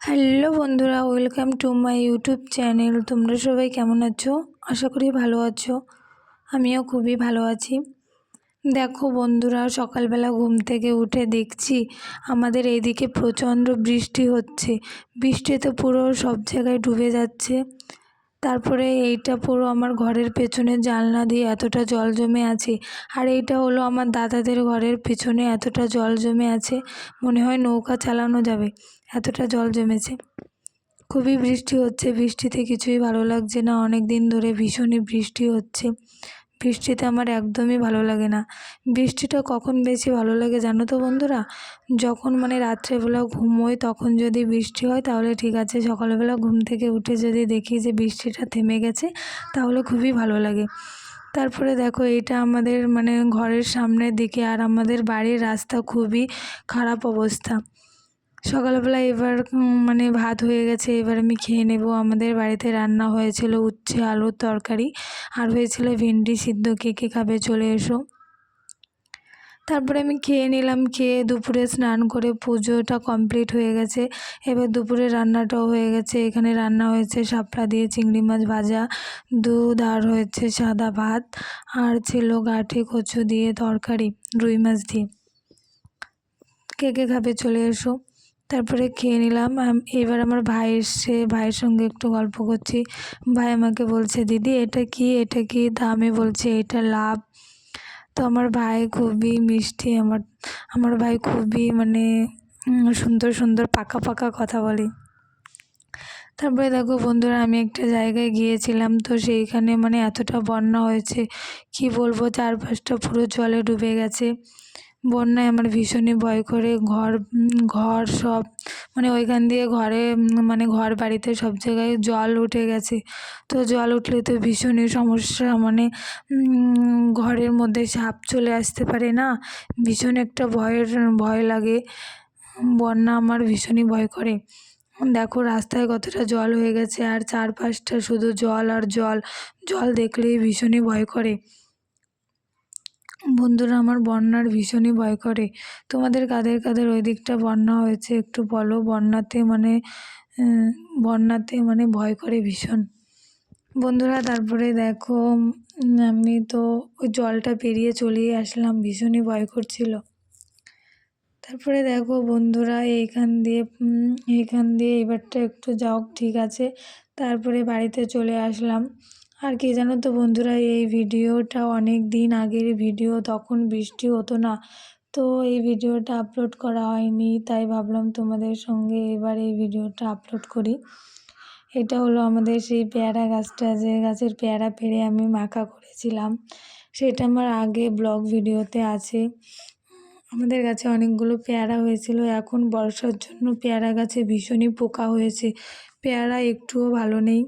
Hello বন্ধুরা, welcome to my YouTube channel. তোমরা সবাই কেমন আছো? আশা করি ভালো আছো। আমিও খুবই ভালো আছি। দেখো বন্ধুরা, সকালবেলা ঘুম থেকে উঠে দেখছি আমাদের এইদিকে প্রচণ্ড বৃষ্টি হচ্ছে। বৃষ্টিতে পুরো সব জায়গায় ডুবে যাচ্ছে। তারপরে এইটা পুরো আমার ঘরের পেছনে জানলা দিয়ে এতটা জল জমে আছে। আর এইটা হলো আমার দাদাদের ঘরের পেছনে, এতটা জল জমে আছে মনে হয় নৌকা চালানো যাবে, এতটা জল জমেছে। খুবই বৃষ্টি হচ্ছে, বৃষ্টিতে কিছুই ভালো লাগছে না। অনেক দিন ধরে ভীষণই বৃষ্টি হচ্ছে। বৃষ্টিতে আমার একদমই ভালো লাগে না। বৃষ্টিটা কখন বেশি ভালো লাগে জানো তো বন্ধুরা? যখন রাত্রেবেলা ঘুমোই তখন যদি বৃষ্টি হয় তাহলে ঠিক আছে। সকালবেলা ঘুম থেকে উঠে যদি দেখি যে বৃষ্টিটা থেমে গেছে তাহলে খুবই ভালো লাগে। তারপরে দেখো, এইটা আমাদের ঘরের সামনের দিকে, আর আমাদের বাড়ির রাস্তা খুবই খারাপ অবস্থা। সকালবেলা এবার ভাত হয়ে গেছে, এবার আমি খেয়ে নেব। আমাদের বাড়িতে রান্না হয়েছিল উচ্ছে আলুর তরকারি, আর হয়েছিল ভেন্ডি সিদ্ধ। কে কে খাবে চলে এসো। তারপরে আমি খেয়ে নিলাম। খেয়ে দুপুরে স্নান করে পুজোটা কমপ্লিট হয়ে গেছে। এবার দুপুরে রান্নাটাও হয়ে গেছে। এখানে রান্না হয়েছে শাপলা দিয়ে চিংড়ি মাছ ভাজা, দুধ, আর হয়েছে সাদা ভাত, আর ছিল গাঁঠি কচু দিয়ে তরকারি রুই মাছ দিয়ে। কে কে খাবে চলে এসো। তারপরে খেয়ে নিলাম। এবার আমার ভাই এসছে, ভাইয়ের সঙ্গে একটু গল্প করছি। ভাই আমাকে বলছে, দিদি এটা কি, এটা কি? তা আমি বলছি এটা লাভ। তো আমার ভাই খুবই মিষ্টি, আমার ভাই খুবই সুন্দর সুন্দর পাকা পাকা কথা বলে। তারপরে দেখো বন্ধুরা, আমি একটা জায়গায় গিয়েছিলাম, তো সেইখানে এতটা বন্যা হয়েছে কি বলবো, চারপাশটা পুরো জলে ডুবে গেছে। বন্যায় আমার ভীষণই ভয় করে। ঘর সব ওইখান দিয়ে ঘরে ঘর বাড়িতে সব জায়গায় জল উঠে গেছে। তো জল উঠলে তো ভীষণই সমস্যা, ঘরের মধ্যে সাপ চলে আসতে পারে না, ভীষণ একটা ভয় লাগে। বন্যা আমার ভীষণই ভয় করে। দেখো রাস্তায় কতটা জল হয়ে গেছে, আর চারপাশটা শুধু জল আর জল। জল দেখলেই ভীষণই ভয় করে। বন্ধুরা, আমার বন্যার ভীষণই ভয় করে। তোমাদের কাদের কাদের ওই দিকটা বন্যা হয়েছে একটু বলো। বন্যাতে ভয় করে ভীষণ। বন্ধুরা, তারপরে দেখো আমি তো ওই জলটা পেরিয়ে চলেই আসলাম, ভীষণই ভয় করছিল। তারপরে দেখো বন্ধুরা, এইখান দিয়ে এবারটা একটু যাও, ঠিক আছে। তারপরে বাড়িতে চলে আসলাম। আর কি জানো তো বন্ধুরা, এই ভিডিওটা অনেক দিন আগের ভিডিও, তখন বৃষ্টি হতো না, তো এই ভিডিওটা আপলোড করা হয়নি। তাই ভাবলাম তোমাদের সঙ্গে এবার এই ভিডিওটা আপলোড করি। এটা হলো আমাদের সেই পেয়ারা গাছটা, যে গাছের পেয়ারা পেড়ে আমি মাখা করেছিলাম, সেটা আমার আগে ব্লগ ভিডিওতে আছে। আমাদের গাছে অনেকগুলো পেয়ারা হয়েছিল। এখন বর্ষার জন্য পেয়ারা গাছে ভীষণই পোকা হয়েছে, পেয়ারা একটুও ভালো নেই।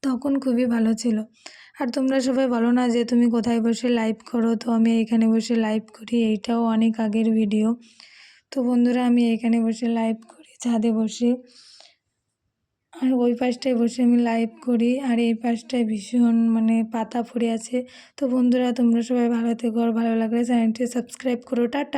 তখন খুবই ভালো ছিল। আর তোমরা সবাই বলো না যে তুমি কোথায় বসে লাইভ করো, তো আমি এখানে বসে লাইভ করি। এইটাও অনেক আগের ভিডিও। তো বন্ধুরা, আমি এখানে বসে লাইভ করি ছাদে বসে, আর ওই পাশটায় বসে আমি লাইভ করি, আর এই পাশটায় ভীষণ পাতা পড়ে আছে। তো বন্ধুরা, তোমরা সবাই ভালো থেকো, আর ভালো লাগলে চ্যানেলটি সাবস্ক্রাইব করো। টাটা।